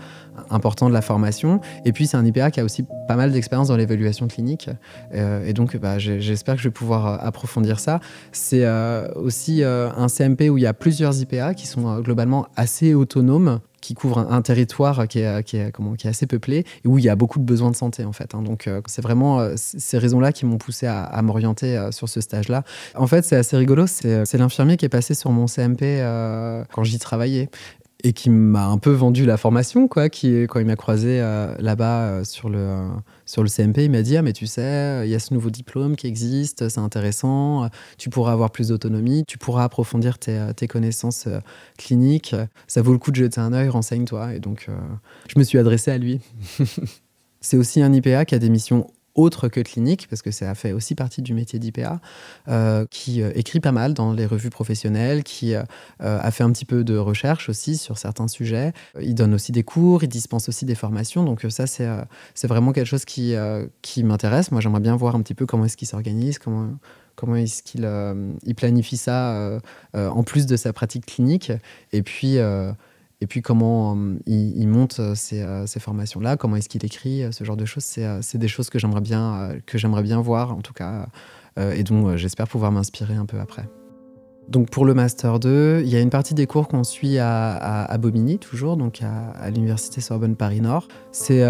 importants de la formation. Et puis c'est un IPA qui a aussi pas mal d'expérience dans l'évaluation clinique. Et donc j'espère que je vais pouvoir approfondir ça. C'est aussi un CMP où il y a plusieurs IPA qui sont globalement assez autonomes, qui couvre un territoire qui est assez peuplé et où il y a beaucoup de besoins de santé en fait. Donc c'est vraiment ces raisons-là qui m'ont poussé à m'orienter sur ce stage-là. En fait, c'est assez rigolo, c'est l'infirmier qui est passé sur mon CMP quand j'y travaillais et qui m'a un peu vendu la formation, quoi. Quand il m'a croisé là-bas sur le CMP, il m'a dit « Ah, mais tu sais, il y a ce nouveau diplôme qui existe, c'est intéressant, tu pourras avoir plus d'autonomie, tu pourras approfondir tes connaissances cliniques, ça vaut le coup de jeter un œil, renseigne-toi. » Et donc, je me suis adressé à lui. C'est aussi un IPA qui a des missions autre que clinique, parce que ça fait aussi partie du métier d'IPA, qui écrit pas mal dans les revues professionnelles, qui a fait un petit peu de recherche aussi sur certains sujets. Il donne aussi des cours, il dispense aussi des formations, donc ça c'est vraiment quelque chose qui m'intéresse. Moi j'aimerais bien voir un petit peu comment est-ce qu'il s'organise, comment est-ce qu'il il planifie ça en plus de sa pratique clinique, et puis comment il monte ces formations-là, comment est-ce qu'il écrit, ce genre de choses, c'est des choses que j'aimerais bien voir, en tout cas, et dont j'espère pouvoir m'inspirer un peu après. Donc pour le Master 2, il y a une partie des cours qu'on suit à Bobigny, toujours, donc à l'Université Sorbonne Paris-Nord. C'est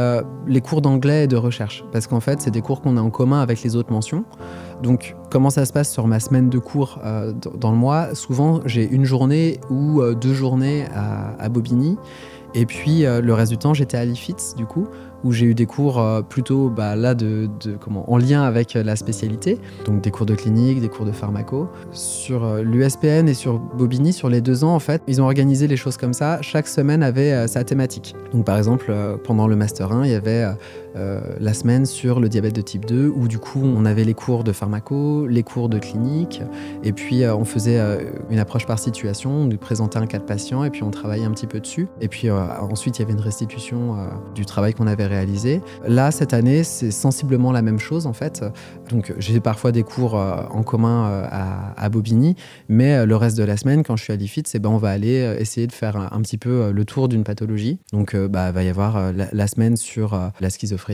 les cours d'anglais et de recherche, parce qu'en fait, c'est des cours qu'on a en commun avec les autres mentions. Donc, comment ça se passe sur ma semaine de cours dans le mois? Souvent, j'ai une journée ou 2 journées à Bobigny. Et puis, le reste du temps, j'étais à l'IFITS, du coup, où j'ai eu des cours plutôt là, en lien avec la spécialité. Donc, des cours de clinique, des cours de pharmaco. Sur l'USPN et sur Bobigny, sur les 2 ans, en fait, ils ont organisé les choses comme ça. Chaque semaine avait sa thématique. Donc, par exemple, pendant le Master 1, il y avait la semaine sur le diabète de type 2, où du coup, on avait les cours de pharmaco, les cours de clinique, et puis on faisait une approche par situation, on nous présentait un cas de patient, et puis on travaillait un petit peu dessus. Et puis ensuite, il y avait une restitution du travail qu'on avait réalisé. Là, cette année, c'est sensiblement la même chose, en fait. Donc, j'ai parfois des cours en commun à Bobigny, mais le reste de la semaine, quand je suis à l'IFITS, on va aller essayer de faire un petit peu le tour d'une pathologie. Donc, il va y avoir la semaine sur la schizophrénie,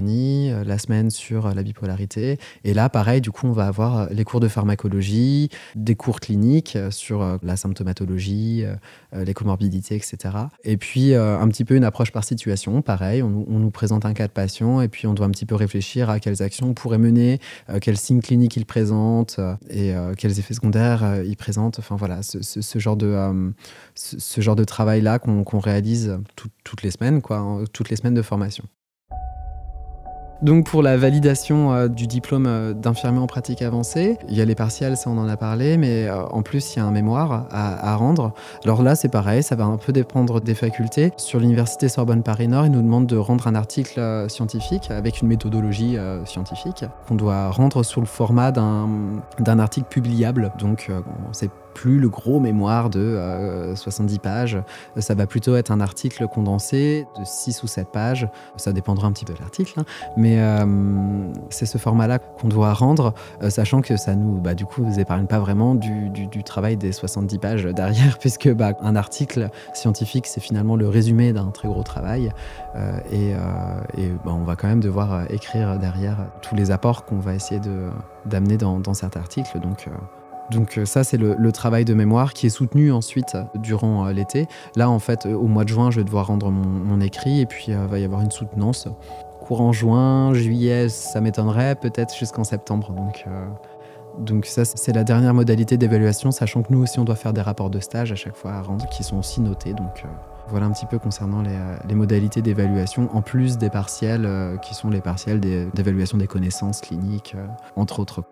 la semaine sur la bipolarité. Et là, pareil, du coup, on va avoir les cours de pharmacologie, des cours cliniques sur la symptomatologie, les comorbidités, etc. Et puis, un petit peu une approche par situation. Pareil, on nous présente un cas de patient et puis on doit un petit peu réfléchir à quelles actions on pourrait mener, quels signes cliniques il présente et quels effets secondaires il présente. Enfin, voilà, ce genre de travail-là qu'on réalise toutes les semaines, toutes les semaines de formation. Donc pour la validation du diplôme d'infirmier en pratique avancée, il y a les partiels, ça on en a parlé, mais en plus il y a un mémoire à rendre. Alors là c'est pareil, ça va un peu dépendre des facultés. Sur l'Université Sorbonne Paris-Nord, ils nous demandent de rendre un article scientifique avec une méthodologie scientifique qu'on doit rendre sous le format d'un article publiable. Donc c'est plus le gros mémoire de 70 pages. Ça va plutôt être un article condensé de 6 ou 7 pages. Ça dépendra un petit peu de l'article, hein. Mais c'est ce format-là qu'on doit rendre, sachant que ça nous épargne pas vraiment du travail des 70 pages derrière, puisque un article scientifique, c'est finalement le résumé d'un très gros travail. On va quand même devoir écrire derrière tous les apports qu'on va essayer d'amener dans cet article. Donc Donc ça, c'est le travail de mémoire qui est soutenu ensuite durant l'été. Là, en fait, au mois de juin, je vais devoir rendre mon écrit et puis il va y avoir une soutenance. Courant juin, juillet, ça m'étonnerait, peut-être jusqu'en septembre. Donc ça, c'est la dernière modalité d'évaluation, sachant que nous aussi, on doit faire des rapports de stage à chaque fois à rendre qui sont aussi notés. Donc voilà un petit peu concernant les modalités d'évaluation, en plus des partiels qui sont les partiels d'évaluation des connaissances cliniques, entre autres.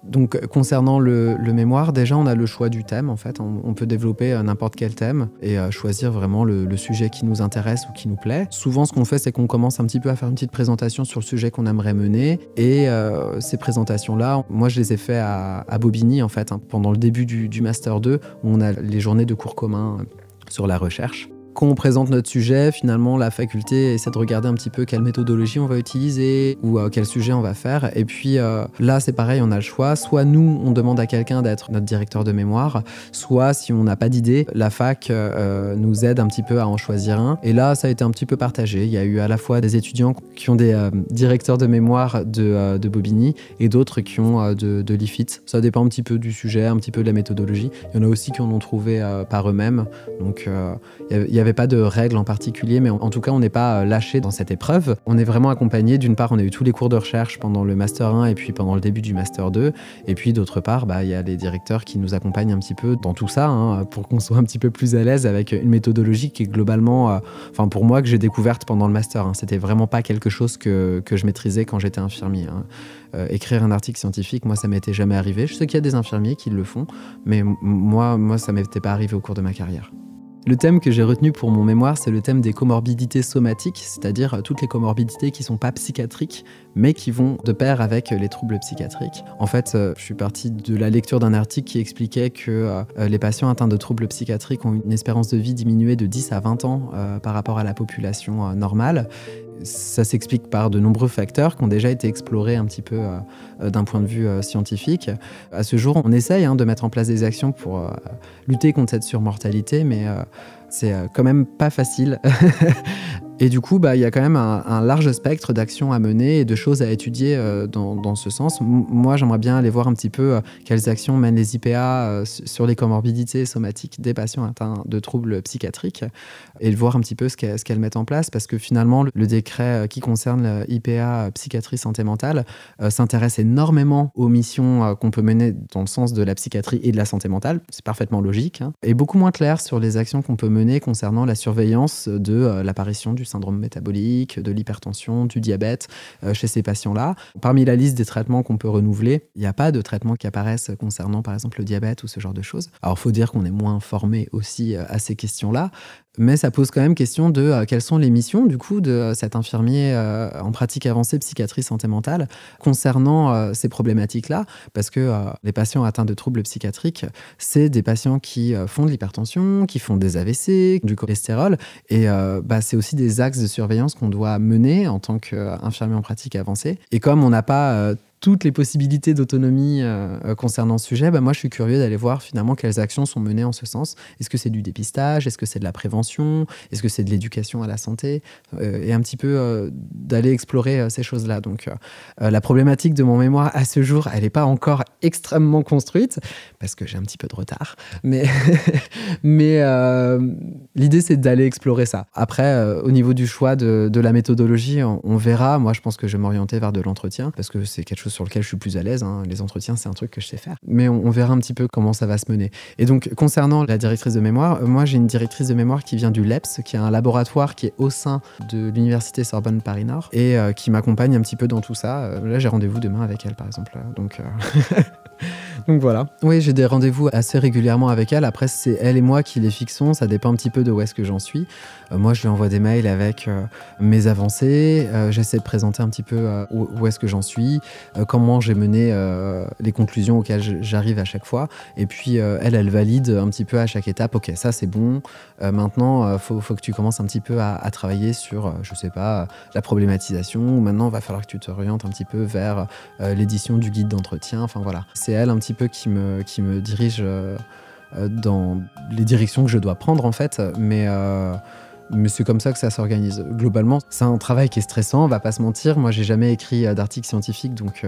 Donc concernant le mémoire, déjà on a le choix du thème en fait. On peut développer n'importe quel thème et choisir vraiment le sujet qui nous intéresse ou qui nous plaît. Souvent ce qu'on fait, c'est qu'on commence un petit peu à faire une petite présentation sur le sujet qu'on aimerait mener et ces présentations-là, moi je les ai fait à Bobigny en fait, pendant le début du Master 2 où on a les journées de cours communs sur la recherche. Quand on présente notre sujet, finalement, la faculté essaie de regarder un petit peu quelle méthodologie on va utiliser ou quel sujet on va faire. Et puis là, c'est pareil, on a le choix. Soit nous, on demande à quelqu'un d'être notre directeur de mémoire, soit si on n'a pas d'idée, la fac nous aide un petit peu à en choisir un. Et là, ça a été un petit peu partagé. Il y a eu à la fois des étudiants qui ont des directeurs de mémoire de Bobigny et d'autres qui ont de l'IFITS. Ça dépend un petit peu du sujet, un petit peu de la méthodologie. Il y en a aussi qui en ont trouvé par eux-mêmes. Donc, il n'y avait pas de règles en particulier, mais en tout cas, on n'est pas lâché dans cette épreuve. On est vraiment accompagné. D'une part, on a eu tous les cours de recherche pendant le Master 1 et puis pendant le début du Master 2. Et puis, d'autre part, il y a les directeurs qui nous accompagnent un petit peu dans tout ça, pour qu'on soit un petit peu plus à l'aise avec une méthodologie qui est globalement, pour moi, que j'ai découverte pendant le Master 1. C'était vraiment pas quelque chose que je maîtrisais quand j'étais infirmier. Écrire un article scientifique, moi, ça m'était jamais arrivé. Je sais qu'il y a des infirmiers qui le font, mais moi ça m'était pas arrivé au cours de ma carrière. Le thème que j'ai retenu pour mon mémoire, c'est le thème des comorbidités somatiques, c'est-à-dire toutes les comorbidités qui ne sont pas psychiatriques, mais qui vont de pair avec les troubles psychiatriques. En fait, je suis parti de la lecture d'un article qui expliquait que les patients atteints de troubles psychiatriques ont une espérance de vie diminuée de 10 à 20 ans par rapport à la population normale. Ça s'explique par de nombreux facteurs qui ont déjà été explorés un petit peu d'un point de vue scientifique. À ce jour, on essaye de mettre en place des actions pour lutter contre cette surmortalité, mais c'est quand même pas facile. Et du coup, il y a quand même un large spectre d'actions à mener et de choses à étudier dans ce sens. Moi, j'aimerais bien aller voir un petit peu quelles actions mènent les IPA sur les comorbidités somatiques des patients atteints de troubles psychiatriques et de voir un petit peu ce qu'elles mettent en place, parce que finalement, le décret qui concerne l'IPA psychiatrie santé mentale s'intéresse énormément aux missions qu'on peut mener dans le sens de la psychiatrie et de la santé mentale. C'est parfaitement logique, et beaucoup moins clair sur les actions qu'on peut mener concernant la surveillance de l'apparition du syndrome métabolique, de l'hypertension, du diabète chez ces patients-là. Parmi la liste des traitements qu'on peut renouveler, il n'y a pas de traitements qui apparaissent concernant par exemple le diabète ou ce genre de choses. Alors il faut dire qu'on est moins formé aussi à ces questions-là, mais ça pose quand même question de quelles sont les missions du coup de cet infirmier en pratique avancée psychiatrie santé mentale concernant ces problématiques-là, parce que les patients atteints de troubles psychiatriques, c'est des patients qui font de l'hypertension, qui font des AVC, du cholestérol, et c'est aussi des axes de surveillance qu'on doit mener en tant qu'infirmier en pratique avancée. Et comme on n'a pas toutes les possibilités d'autonomie concernant ce sujet, moi je suis curieux d'aller voir finalement quelles actions sont menées en ce sens. Est-ce que c'est du dépistage? Est-ce que c'est de la prévention? Est-ce que c'est de l'éducation à la santé? Et un petit peu d'aller explorer ces choses-là. Donc la problématique de mon mémoire à ce jour, elle n'est pas encore extrêmement construite, parce que j'ai un petit peu de retard. Mais l'idée, c'est d'aller explorer ça. Après, au niveau du choix de la méthodologie, on verra. Moi, je pense que je vais m'orienter vers de l'entretien, parce que c'est quelque chose sur lequel je suis plus à l'aise. Les entretiens, c'est un truc que je sais faire. Mais on verra un petit peu comment ça va se mener. Et donc, concernant la directrice de mémoire, moi, j'ai une directrice de mémoire qui vient du LEPS, qui est un laboratoire qui est au sein de l'université Sorbonne Paris-Nord et qui m'accompagne un petit peu dans tout ça. Là, j'ai rendez-vous demain avec elle, par exemple. Donc voilà. Oui, j'ai des rendez-vous assez régulièrement avec elle. Après, c'est elle et moi qui les fixons. Ça dépend un petit peu de où est-ce que j'en suis. Moi, je lui envoie des mails avec mes avancées. J'essaie de présenter un petit peu où est-ce que j'en suis, comment j'ai mené les conclusions auxquelles j'arrive à chaque fois. Et puis, elle valide un petit peu à chaque étape. Ok, ça, c'est bon. Maintenant, faut que tu commences un petit peu à travailler sur, je sais pas, la problématisation. Ou maintenant, il va falloir que tu t'orientes un petit peu vers l'édition du guide d'entretien. Enfin, voilà. C'est elle un petit peu qui me dirige dans les directions que je dois prendre, en fait. Mais Mais c'est comme ça que ça s'organise. Globalement, c'est un travail qui est stressant, on va pas se mentir. Moi, j'ai jamais écrit d'article scientifique, donc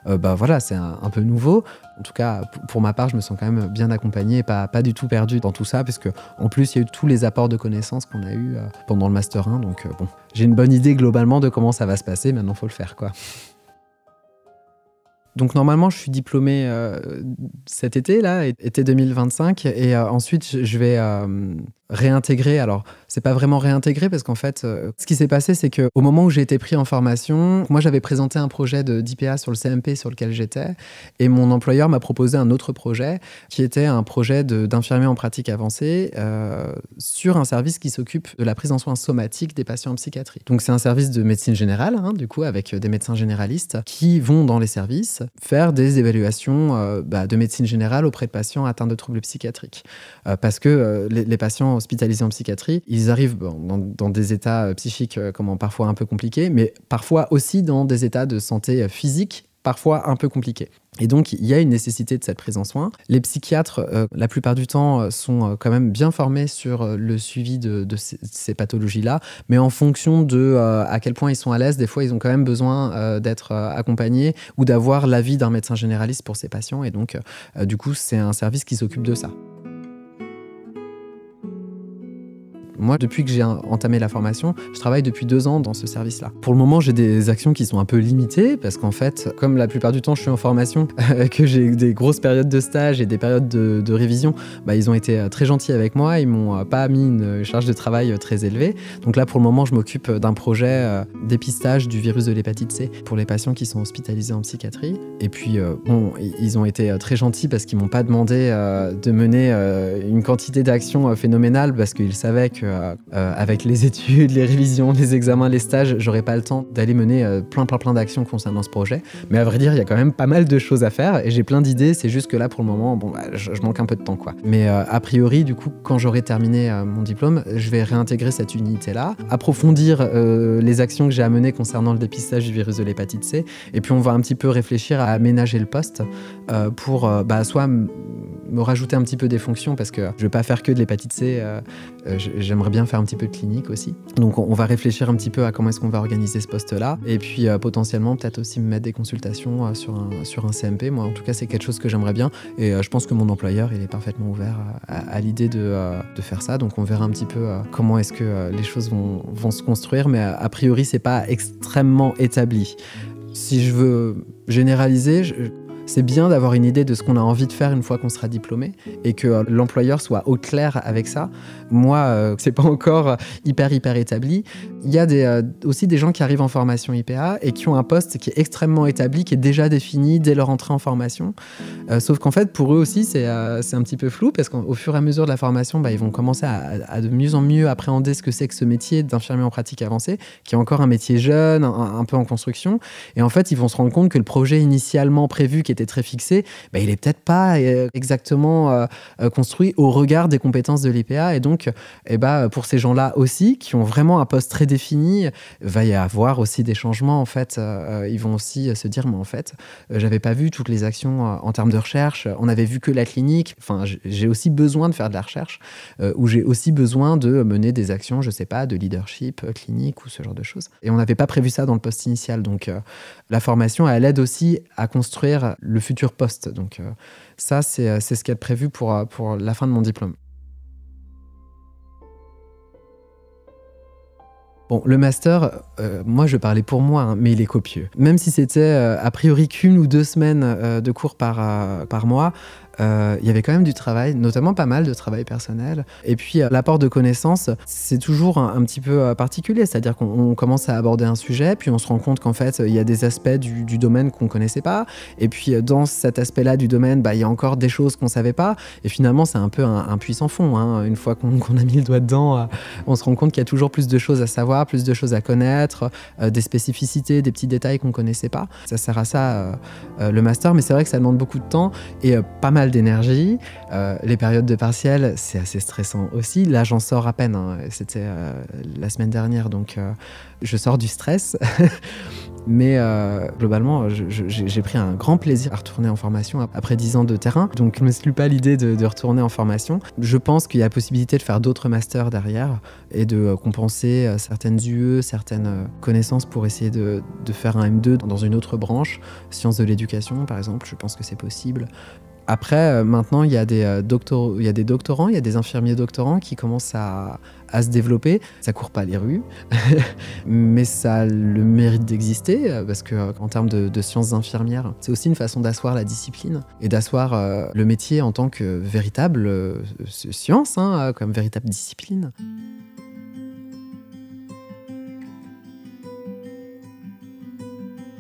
voilà, c'est un peu nouveau. En tout cas, pour ma part, je me sens quand même bien accompagné et pas du tout perdu dans tout ça, parce que en plus, il y a eu tous les apports de connaissances qu'on a eu pendant le Master 1. Donc bon, j'ai une bonne idée globalement de comment ça va se passer. Maintenant, faut le faire, quoi. Donc normalement, je suis diplômé cet été, là, été 2025, et ensuite je vais réintégrer. Alors, c'est pas vraiment réintégrer parce qu'en fait, ce qui s'est passé, c'est qu'au moment où j'ai été pris en formation, moi j'avais présenté un projet d'IPA sur le CMP sur lequel j'étais, et mon employeur m'a proposé un autre projet qui était un projet d'infirmier en pratique avancée sur un service qui s'occupe de la prise en soins somatique des patients en psychiatrie. Donc c'est un service de médecine générale, du coup, avec des médecins généralistes qui vont dans les services faire des évaluations de médecine générale auprès de patients atteints de troubles psychiatriques. Parce que les patients hospitalisés en psychiatrie, ils arrivent dans des états psychiques parfois un peu compliqués, mais parfois aussi dans des états de santé physique parfois un peu compliqués. Et donc, il y a une nécessité de cette prise en soin. Les psychiatres, la plupart du temps, sont quand même bien formés sur le suivi de ces pathologies-là, mais en fonction de à quel point ils sont à l'aise, des fois, ils ont quand même besoin d'être accompagnés ou d'avoir l'avis d'un médecin généraliste pour ces patients. Et donc, du coup, c'est un service qui s'occupe de ça. Moi, depuis que j'ai entamé la formation, je travaille depuis 2 ans dans ce service-là. Pour le moment, j'ai des actions qui sont un peu limitées parce qu'en fait, comme la plupart du temps, je suis en formation, que j'ai des grosses périodes de stage et des périodes de révision, ils ont été très gentils avec moi. Ils m'ont pas mis une charge de travail très élevée. Donc là, pour le moment, je m'occupe d'un projet d'épistage du virus de l'hépatite C pour les patients qui sont hospitalisés en psychiatrie. Et puis, ils ont été très gentils parce qu'ils m'ont pas demandé de mener une quantité d'actions phénoménales parce qu'ils savaient que avec les études, les révisions, les examens, les stages, j'aurais pas le temps d'aller mener plein d'actions concernant ce projet. Mais à vrai dire, il y a quand même pas mal de choses à faire et j'ai plein d'idées. C'est juste que là, pour le moment, je manque un peu de temps, quoi. Mais a priori, du coup, quand j'aurai terminé mon diplôme, je vais réintégrer cette unité-là, approfondir les actions que j'ai à mener concernant le dépistage du virus de l'hépatite C. Et puis, on va un petit peu réfléchir à aménager le poste pour soit me rajouter un petit peu des fonctions parce que je vais pas faire que de l'hépatite C. J'aimerais bien faire un petit peu de clinique aussi. Donc on va réfléchir un petit peu à comment est-ce qu'on va organiser ce poste-là. Et puis potentiellement peut-être aussi me mettre des consultations sur un CMP. Moi en tout cas c'est quelque chose que j'aimerais bien. Et je pense que mon employeur il est parfaitement ouvert à l'idée de faire ça. Donc on verra un petit peu comment est-ce que les choses vont se construire. Mais a priori c'est pas extrêmement établi. Si je veux généraliser, c'est bien d'avoir une idée de ce qu'on a envie de faire une fois qu'on sera diplômé et que l'employeur soit au clair avec ça. Moi, c'est pas encore hyper établi. Il y a aussi des gens qui arrivent en formation IPA et qui ont un poste qui est extrêmement établi, qui est déjà défini dès leur entrée en formation. Sauf qu'en fait, pour eux aussi, c'est un petit peu flou parce qu'au fur et à mesure de la formation, ils vont commencer à de mieux en mieux appréhender ce que c'est que ce métier d'infirmier en pratique avancée, qui est encore un métier jeune, un peu en construction. Et en fait, ils vont se rendre compte que le projet initialement prévu, qui était très fixé, il est peut-être pas exactement construit au regard des compétences de l'IPA. Et donc, pour ces gens-là aussi, qui ont vraiment un poste très défini, va y avoir aussi des changements. En fait, ils vont aussi se dire, mais en fait, j'avais pas vu toutes les actions en termes de recherche. On avait vu que la clinique. Enfin, j'ai aussi besoin de faire de la recherche, ou j'ai aussi besoin de mener des actions, je sais pas, de leadership clinique ou ce genre de choses. Et on n'avait pas prévu ça dans le poste initial. Donc, la formation, elle aide aussi à construire le futur poste. Donc ça, c'est ce qui est prévu pour la fin de mon diplôme. Bon, le master, moi je parlais pour moi, mais il est copieux. Même si c'était a priori qu'1 ou 2 semaines de cours par mois, il y avait quand même du travail, notamment pas mal de travail personnel. Et puis l'apport de connaissances, c'est toujours un petit peu particulier, c'est-à-dire qu'on commence à aborder un sujet, puis on se rend compte qu'en fait il y a des aspects du domaine qu'on connaissait pas, et puis dans cet aspect-là du domaine, il y a encore des choses qu'on savait pas, et finalement c'est un peu un puits sans fond, hein. Une fois qu'on a mis le doigt dedans, on se rend compte qu'il y a toujours plus de choses à savoir, plus de choses à connaître, des spécificités, des petits détails qu'on connaissait pas. Ça sert à ça le master, mais c'est vrai que ça demande beaucoup de temps et pas mal mal d'énergie. Les périodes de partiel, c'est assez stressant aussi. Là, j'en sors à peine, hein. C'était la semaine dernière, donc je sors du stress. Mais globalement, j'ai pris un grand plaisir à retourner en formation après 10 ans de terrain. Donc, je ne m'exclus pas l'idée de retourner en formation. Je pense qu'il y a possibilité de faire d'autres masters derrière et de compenser certaines UE, certaines connaissances pour essayer de faire un M2 dans une autre branche. Sciences de l'éducation, par exemple, je pense que c'est possible. Après, maintenant, il y a des doctorants, il y a des infirmiers doctorants qui commencent à se développer. Ça court pas les rues, mais ça a le mérite d'exister, parce qu'en termes de sciences infirmières, c'est aussi une façon d'asseoir la discipline et d'asseoir le métier en tant que véritable science, hein, comme véritable discipline.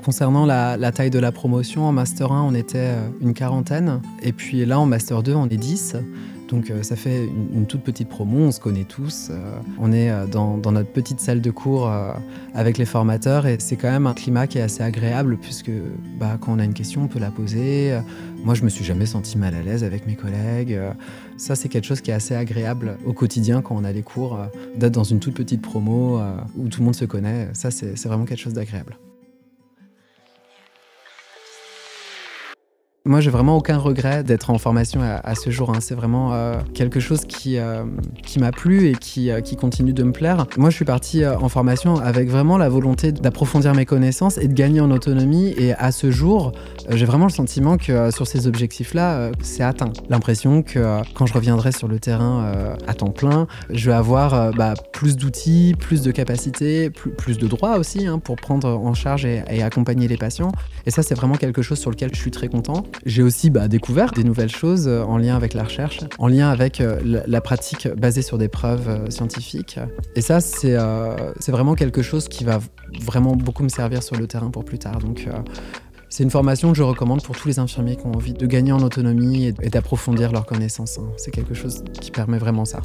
Concernant la taille de la promotion, en Master 1, on était une quarantaine. Et puis là, en Master 2, on est 10. Donc ça fait une toute petite promo, on se connaît tous. On est dans notre petite salle de cours avec les formateurs. Et c'est quand même un climat qui est assez agréable puisque quand on a une question, on peut la poser. Moi, je me suis jamais senti mal à l'aise avec mes collègues. Ça, c'est quelque chose qui est assez agréable au quotidien quand on a les cours. D'être dans une toute petite promo où tout le monde se connaît, ça, c'est vraiment quelque chose d'agréable. Moi, j'ai vraiment aucun regret d'être en formation à ce jour, hein. C'est vraiment quelque chose qui m'a plu et qui continue de me plaire. Moi, je suis parti en formation avec vraiment la volonté d'approfondir mes connaissances et de gagner en autonomie. Et à ce jour, j'ai vraiment le sentiment que sur ces objectifs-là, c'est atteint. L'impression que quand je reviendrai sur le terrain à temps plein, je vais avoir plus d'outils, plus de capacités, plus de droits aussi, hein, pour prendre en charge et accompagner les patients. Et ça, c'est vraiment quelque chose sur lequel je suis très content. J'ai aussi découvert des nouvelles choses en lien avec la recherche, en lien avec la pratique basée sur des preuves scientifiques. Et ça, c'est vraiment quelque chose qui va vraiment beaucoup me servir sur le terrain pour plus tard. Donc, c'est une formation que je recommande pour tous les infirmiers qui ont envie de gagner en autonomie et d'approfondir leurs connaissances, hein. C'est quelque chose qui permet vraiment ça.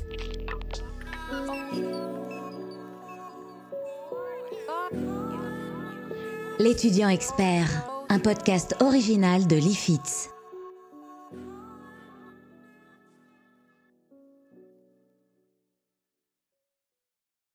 L'étudiant expert, un podcast original de l'IFITS.